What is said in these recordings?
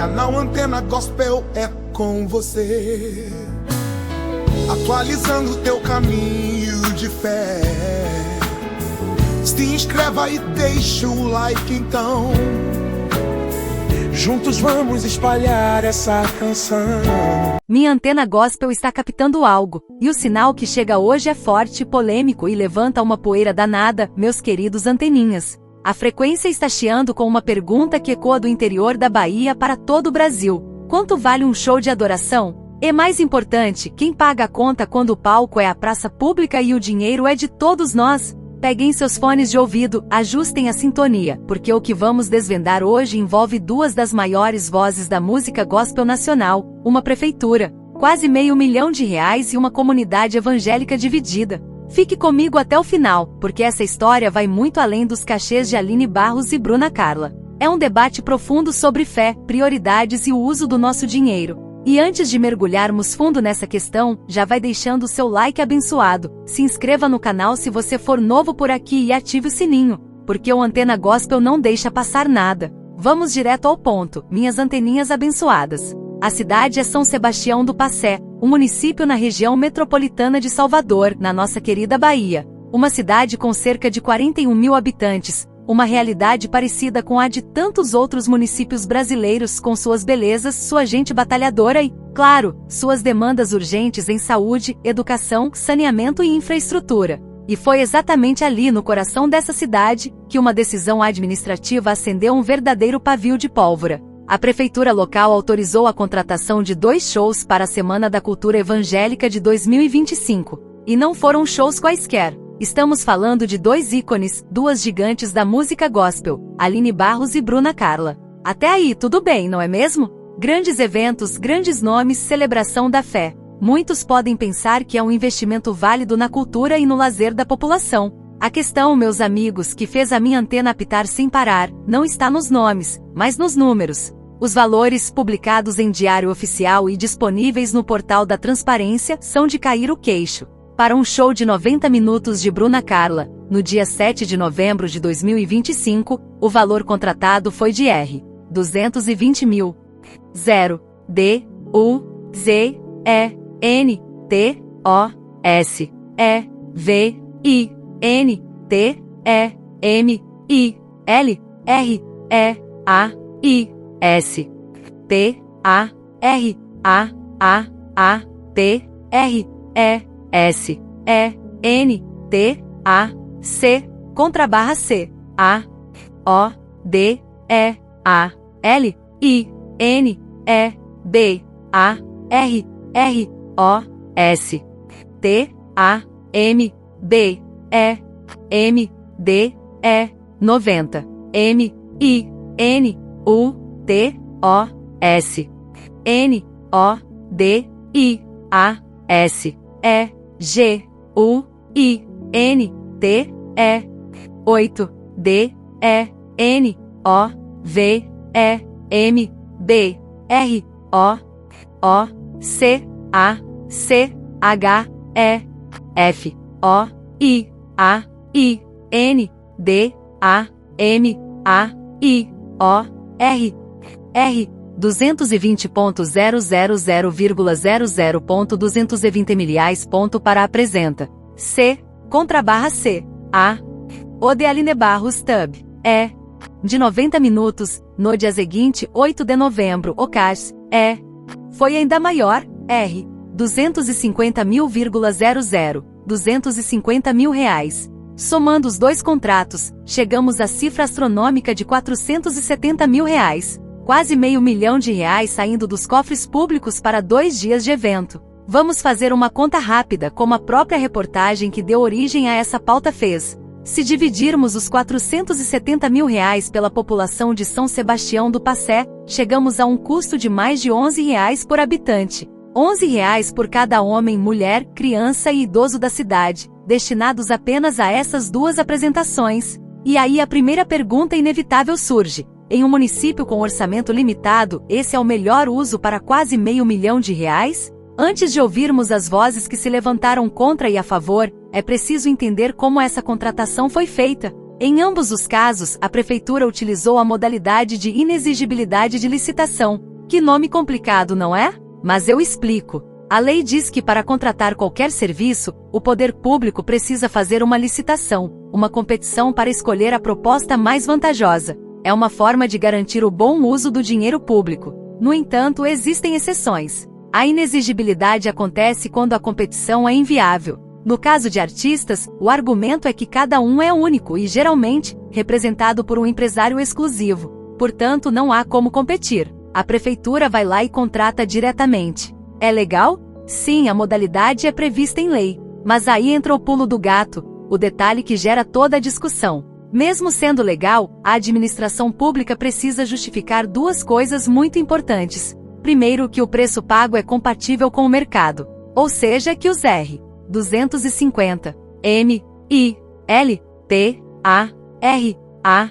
Canal Antena Gospel é com você, atualizando teu caminho de fé. Se inscreva e deixa o like então. Juntos vamos espalhar essa canção. Minha Antena Gospel está captando algo, e o sinal que chega hoje é forte, polêmico e levanta uma poeira danada, meus queridos anteninhas. A frequência está chiando com uma pergunta que ecoa do interior da Bahia para todo o Brasil. Quanto vale um show de adoração? E mais importante, quem paga a conta quando o palco é a praça pública e o dinheiro é de todos nós? Peguem seus fones de ouvido, ajustem a sintonia, porque o que vamos desvendar hoje envolve duas das maiores vozes da música gospel nacional, uma prefeitura, quase R$500 mil e uma comunidade evangélica dividida. Fique comigo até o final, porque essa história vai muito além dos cachês de Aline Barros e Bruna Carla. É um debate profundo sobre fé, prioridades e o uso do nosso dinheiro. E antes de mergulharmos fundo nessa questão, já vai deixando o seu like abençoado, se inscreva no canal se você for novo por aqui e ative o sininho, porque o Antena Gospel não deixa passar nada. Vamos direto ao ponto, minhas anteninhas abençoadas. A cidade é São Sebastião do Passé, um município na região metropolitana de Salvador, na nossa querida Bahia. Uma cidade com cerca de 41 mil habitantes, uma realidade parecida com a de tantos outros municípios brasileiros com suas belezas, sua gente batalhadora e, claro, suas demandas urgentes em saúde, educação, saneamento e infraestrutura. E foi exatamente ali no coração dessa cidade, que uma decisão administrativa acendeu um verdadeiro pavio de pólvora. A prefeitura local autorizou a contratação de 2 shows para a Semana da Cultura Evangélica de 2025. E não foram shows quaisquer. Estamos falando de 2 ícones, 2 gigantes da música gospel, Aline Barros e Bruna Carla. Até aí tudo bem, não é mesmo? Grandes eventos, grandes nomes, celebração da fé. Muitos podem pensar que é um investimento válido na cultura e no lazer da população. A questão, meus amigos, que fez a minha antena apitar sem parar, não está nos nomes, mas nos números. Os valores, publicados em Diário Oficial e disponíveis no portal da Transparência, são de cair o queixo. Para um show de 90 minutos de Bruna Carla, no dia 7 de novembro de 2025, o valor contratado foi de R$220 mil. Contrabarra C. A. O. D. E. A. L. I. N. E. B. A. R. R. O. S. T. A. M. B. E. M. D. E. 90. M. I. N. U. T. O. S. N. O. D. I. A. S. E. G. U. I. N. T. E. 8. D. E. N. O. V. E. M. B. R. O. O. C. A. C. H. E. F. O. I. A. I. N. D. A. M. A. I. O. R. R. 220.000,00.220 milhais. Para apresenta. C. Contrabarra C. A. O de Aline Barros Tub. E. De 90 minutos, no dia seguinte, 8 de novembro, o CAS. E. Foi ainda maior. R. 250 mil reais. Somando os 2 contratos, chegamos à cifra astronômica de 470 mil reais. Quase R$500 mil saindo dos cofres públicos para 2 dias de evento. Vamos fazer uma conta rápida, como a própria reportagem que deu origem a essa pauta fez. Se dividirmos os R$470 mil pela população de São Sebastião do Passé, chegamos a um custo de mais de R$11 por habitante. R$11 por cada homem, mulher, criança e idoso da cidade, destinados apenas a essas 2 apresentações. E aí a primeira pergunta inevitável surge. Em um município com orçamento limitado, esse é o melhor uso para quase R$500 mil? Antes de ouvirmos as vozes que se levantaram contra e a favor, é preciso entender como essa contratação foi feita. Em ambos os casos, a prefeitura utilizou a modalidade de inexigibilidade de licitação, Que nome complicado, não é? Mas eu explico. A lei diz que para contratar qualquer serviço, o poder público precisa fazer uma licitação, uma competição para escolher a proposta mais vantajosa. É uma forma de garantir o bom uso do dinheiro público. No entanto, existem exceções. A inexigibilidade acontece quando a competição é inviável. No caso de artistas, o argumento é que cada um é único e, geralmente, representado por um empresário exclusivo. Portanto, não há como competir. A prefeitura vai lá e contrata diretamente. É legal? Sim, a modalidade é prevista em lei. Mas aí entra o pulo do gato, o detalhe que gera toda a discussão. Mesmo sendo legal, a administração pública precisa justificar duas coisas muito importantes. Primeiro, que o preço pago é compatível com o mercado. Ou seja, que os R. 250, M, I, L, T, A, R, A,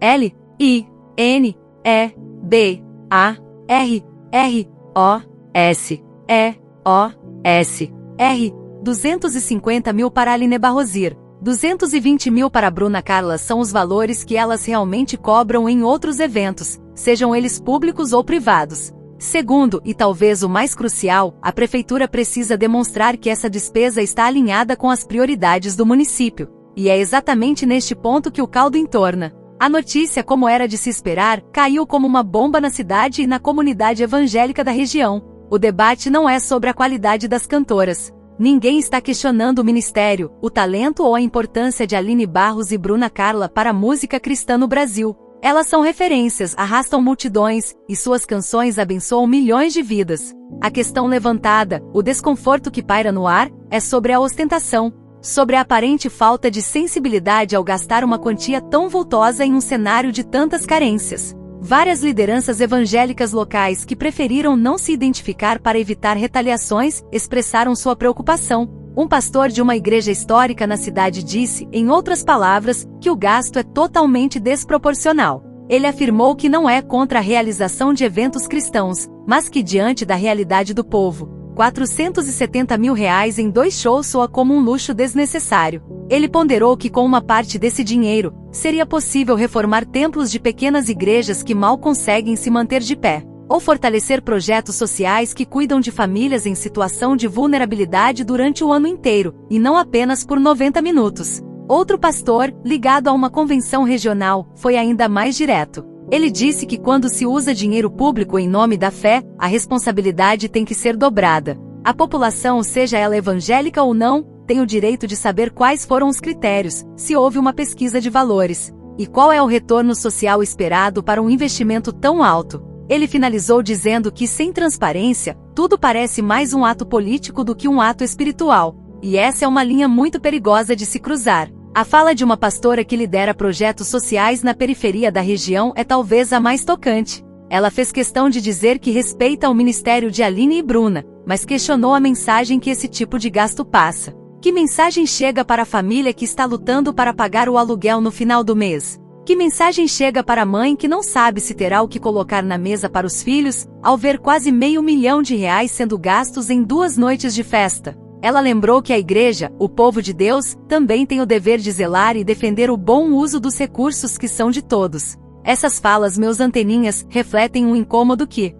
L, I, N, E, B, A, R, R, O, S, E, O, S, R, 250 mil para Aline Barrosir, 220 mil para Bruna Carla são os valores que elas realmente cobram em outros eventos, sejam eles públicos ou privados. Segundo, e talvez o mais crucial, a prefeitura precisa demonstrar que essa despesa está alinhada com as prioridades do município. E é exatamente neste ponto que o caldo entorna. A notícia, como era de se esperar, caiu como uma bomba na cidade e na comunidade evangélica da região. O debate não é sobre a qualidade das cantoras. Ninguém está questionando o ministério, o talento ou a importância de Aline Barros e Bruna Carla para a música cristã no Brasil. Elas são referências, arrastam multidões, e suas canções abençoam milhões de vidas. A questão levantada, o desconforto que paira no ar, é sobre a ostentação, sobre a aparente falta de sensibilidade ao gastar uma quantia tão vultosa em um cenário de tantas carências. Várias lideranças evangélicas locais que preferiram não se identificar para evitar retaliações, expressaram sua preocupação. Um pastor de uma igreja histórica na cidade disse, em outras palavras, que o gasto é totalmente desproporcional. Ele afirmou que não é contra a realização de eventos cristãos, mas que diante da realidade do povo, R$470 mil em 2 shows soa como um luxo desnecessário. Ele ponderou que com uma parte desse dinheiro, seria possível reformar templos de pequenas igrejas que mal conseguem se manter de pé, ou fortalecer projetos sociais que cuidam de famílias em situação de vulnerabilidade durante o ano inteiro, e não apenas por 90 minutos. Outro pastor, ligado a uma convenção regional, foi ainda mais direto. Ele disse que quando se usa dinheiro público em nome da fé, a responsabilidade tem que ser dobrada. A população, seja ela evangélica ou não, tem o direito de saber quais foram os critérios, se houve uma pesquisa de valores, e qual é o retorno social esperado para um investimento tão alto. Ele finalizou dizendo que, sem transparência, tudo parece mais um ato político do que um ato espiritual. E essa é uma linha muito perigosa de se cruzar. A fala de uma pastora que lidera projetos sociais na periferia da região é talvez a mais tocante. Ela fez questão de dizer que respeita o ministério de Aline e Bruna, mas questionou a mensagem que esse tipo de gasto passa. Que mensagem chega para a família que está lutando para pagar o aluguel no final do mês? Que mensagem chega para a mãe que não sabe se terá o que colocar na mesa para os filhos, ao ver quase R$500 mil sendo gastos em 2 noites de festa? Ela lembrou que a igreja, o povo de Deus, também tem o dever de zelar e defender o bom uso dos recursos que são de todos. Essas falas, meus anteninhas, refletem um incômodo que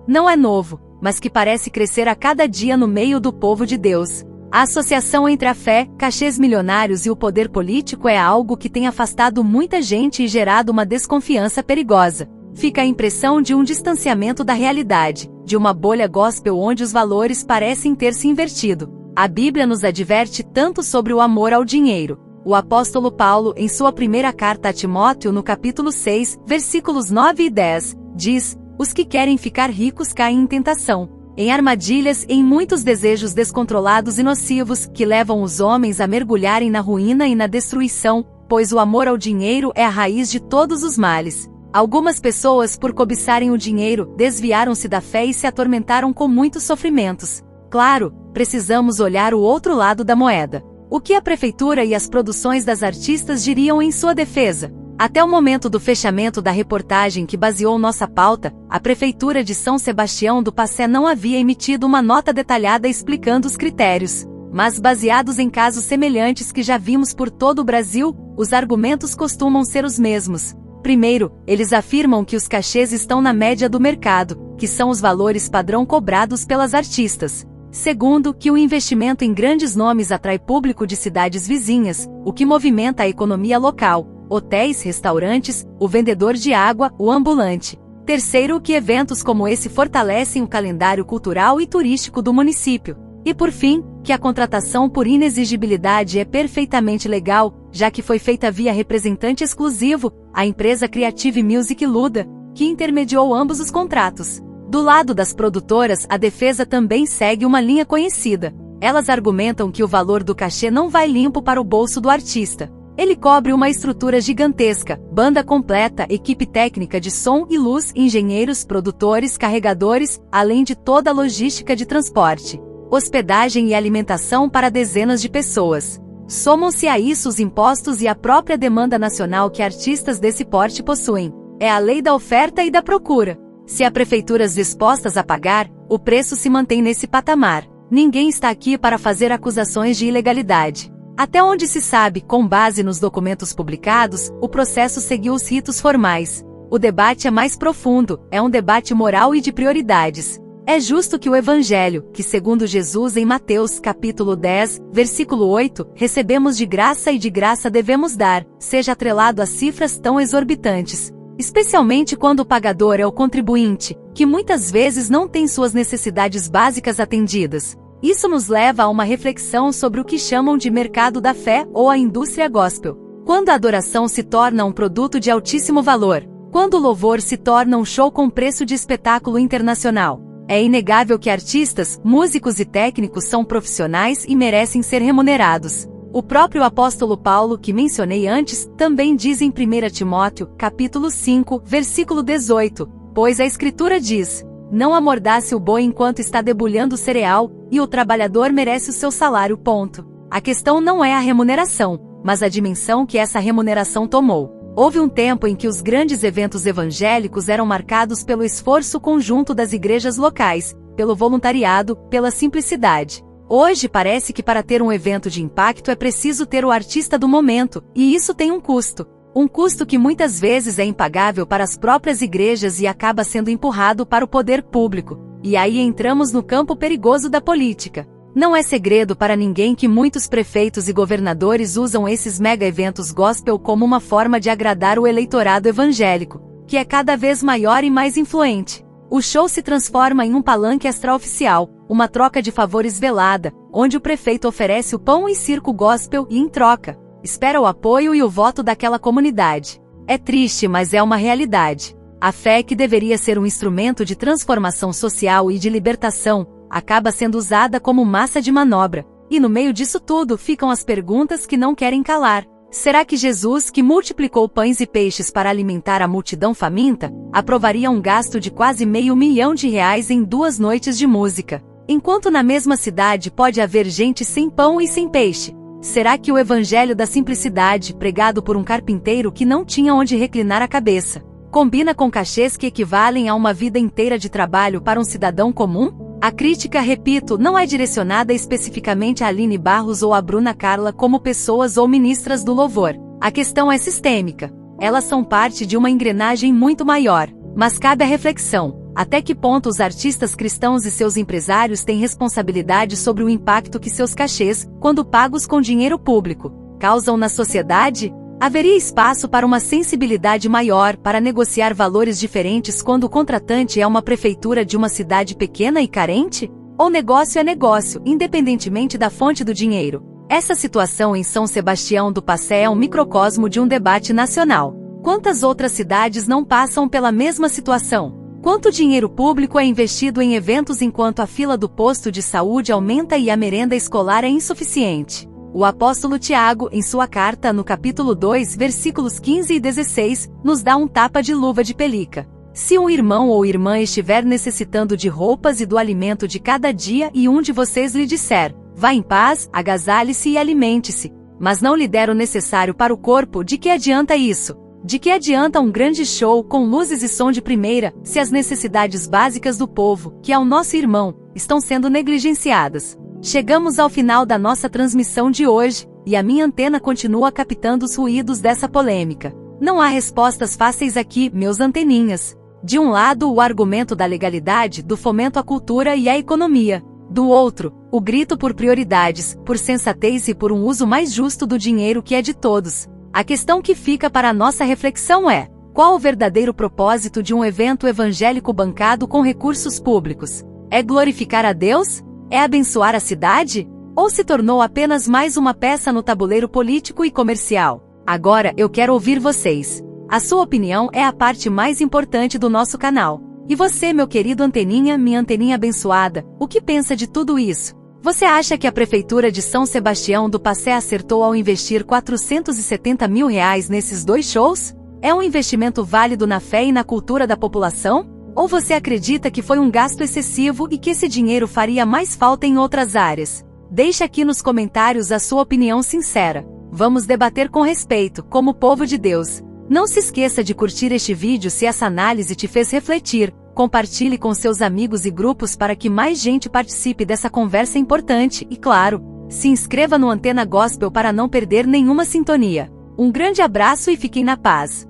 não é novo, mas que parece crescer a cada dia no meio do povo de Deus. A associação entre a fé, cachês milionários e o poder político é algo que tem afastado muita gente e gerado uma desconfiança perigosa. Fica a impressão de um distanciamento da realidade, de uma bolha gospel onde os valores parecem ter se invertido. A Bíblia nos adverte tanto sobre o amor ao dinheiro. O apóstolo Paulo, em sua primeira carta a Timóteo, no capítulo 6, versículos 9 e 10, diz: "Os que querem ficar ricos caem em tentação, em armadilhas e em muitos desejos descontrolados e nocivos, que levam os homens a mergulharem na ruína e na destruição, pois o amor ao dinheiro é a raiz de todos os males." Algumas pessoas, por cobiçarem o dinheiro, desviaram-se da fé e se atormentaram com muitos sofrimentos. Claro, precisamos olhar o outro lado da moeda. O que a prefeitura e as produções das artistas diriam em sua defesa? Até o momento do fechamento da reportagem que baseou nossa pauta, a Prefeitura de São Sebastião do Passé não havia emitido uma nota detalhada explicando os critérios. Mas baseados em casos semelhantes que já vimos por todo o Brasil, os argumentos costumam ser os mesmos. Primeiro, eles afirmam que os cachês estão na média do mercado, que são os valores padrão cobrados pelas artistas. Segundo, que o investimento em grandes nomes atrai público de cidades vizinhas, o que movimenta a economia local, hotéis, restaurantes, o vendedor de água, o ambulante. Terceiro, que eventos como esse fortalecem o calendário cultural e turístico do município. E por fim, que a contratação por inexigibilidade é perfeitamente legal, já que foi feita via representante exclusivo, a empresa Creative Music Luda, que intermediou ambos os contratos. Do lado das produtoras, a defesa também segue uma linha conhecida. Elas argumentam que o valor do cachê não vai limpo para o bolso do artista. Ele cobre uma estrutura gigantesca, banda completa, equipe técnica de som e luz, engenheiros, produtores, carregadores, além de toda a logística de transporte, hospedagem e alimentação para dezenas de pessoas. Somam-se a isso os impostos e a própria demanda nacional que artistas desse porte possuem. É a lei da oferta e da procura. Se há prefeituras dispostas a pagar, o preço se mantém nesse patamar. Ninguém está aqui para fazer acusações de ilegalidade. Até onde se sabe, com base nos documentos publicados, o processo seguiu os ritos formais. O debate é mais profundo, é um debate moral e de prioridades. É justo que o Evangelho, que segundo Jesus em Mateus capítulo 10, versículo 8, recebemos de graça e de graça devemos dar, seja atrelado a cifras tão exorbitantes. Especialmente quando o pagador é o contribuinte, que muitas vezes não tem suas necessidades básicas atendidas. Isso nos leva a uma reflexão sobre o que chamam de mercado da fé ou a indústria gospel. Quando a adoração se torna um produto de altíssimo valor, quando o louvor se torna um show com preço de espetáculo internacional, é inegável que artistas, músicos e técnicos são profissionais e merecem ser remunerados. O próprio apóstolo Paulo, que mencionei antes, também diz em 1 Timóteo, capítulo 5, versículo 18, pois a Escritura diz: não amordace o boi enquanto está debulhando o cereal, e o trabalhador merece o seu salário. Ponto. A questão não é a remuneração, mas a dimensão que essa remuneração tomou. Houve um tempo em que os grandes eventos evangélicos eram marcados pelo esforço conjunto das igrejas locais, pelo voluntariado, pela simplicidade. Hoje parece que para ter um evento de impacto é preciso ter o artista do momento, e isso tem um custo. Um custo que muitas vezes é impagável para as próprias igrejas e acaba sendo empurrado para o poder público. E aí entramos no campo perigoso da política. Não é segredo para ninguém que muitos prefeitos e governadores usam esses mega-eventos gospel como uma forma de agradar o eleitorado evangélico, que é cada vez maior e mais influente. O show se transforma em um palanque extraoficial, uma troca de favores velada, onde o prefeito oferece o pão e circo gospel e, em troca, espera o apoio e o voto daquela comunidade. É triste, mas é uma realidade. A fé, que deveria ser um instrumento de transformação social e de libertação, acaba sendo usada como massa de manobra. E no meio disso tudo ficam as perguntas que não querem calar. Será que Jesus, que multiplicou pães e peixes para alimentar a multidão faminta, aprovaria um gasto de quase R$500 mil em 2 noites de música? Enquanto na mesma cidade pode haver gente sem pão e sem peixe. Será que o evangelho da simplicidade, pregado por um carpinteiro que não tinha onde reclinar a cabeça, combina com cachês que equivalem a uma vida inteira de trabalho para um cidadão comum? A crítica, repito, não é direcionada especificamente a Aline Barros ou a Bruna Carla como pessoas ou ministras do louvor. A questão é sistêmica. Elas são parte de uma engrenagem muito maior. Mas cabe a reflexão: até que ponto os artistas cristãos e seus empresários têm responsabilidade sobre o impacto que seus cachês, quando pagos com dinheiro público, causam na sociedade? Haveria espaço para uma sensibilidade maior para negociar valores diferentes quando o contratante é uma prefeitura de uma cidade pequena e carente? Ou negócio é negócio, independentemente da fonte do dinheiro? Essa situação em São Sebastião do Passé é um microcosmo de um debate nacional. Quantas outras cidades não passam pela mesma situação? Quanto dinheiro público é investido em eventos enquanto a fila do posto de saúde aumenta e a merenda escolar é insuficiente? O apóstolo Tiago, em sua carta no capítulo 2, versículos 15 e 16, nos dá um tapa de luva de pelica. Se um irmão ou irmã estiver necessitando de roupas e do alimento de cada dia e um de vocês lhe disser: vá em paz, agasalhe-se e alimente-se, mas não lhe der o necessário para o corpo, de que adianta isso? De que adianta um grande show com luzes e som de primeira, se as necessidades básicas do povo, que é o nosso irmão, estão sendo negligenciadas? Chegamos ao final da nossa transmissão de hoje, e a minha antena continua captando os ruídos dessa polêmica. Não há respostas fáceis aqui, meus anteninhas. De um lado, o argumento da legalidade, do fomento à cultura e à economia. Do outro, o grito por prioridades, por sensatez e por um uso mais justo do dinheiro que é de todos. A questão que fica para a nossa reflexão é: qual o verdadeiro propósito de um evento evangélico bancado com recursos públicos? É glorificar a Deus? É abençoar a cidade? Ou se tornou apenas mais uma peça no tabuleiro político e comercial? Agora eu quero ouvir vocês. A sua opinião é a parte mais importante do nosso canal. E você, meu querido anteninha, minha anteninha abençoada, o que pensa de tudo isso? Você acha que a Prefeitura de São Sebastião do Passé acertou ao investir R$470 mil nesses 2 shows? É um investimento válido na fé e na cultura da população? Ou você acredita que foi um gasto excessivo e que esse dinheiro faria mais falta em outras áreas? Deixe aqui nos comentários a sua opinião sincera. Vamos debater com respeito, como povo de Deus. Não se esqueça de curtir este vídeo se essa análise te fez refletir. Compartilhe com seus amigos e grupos para que mais gente participe dessa conversa importante e, claro, se inscreva no Antena Gospel para não perder nenhuma sintonia. Um grande abraço e fiquem na paz.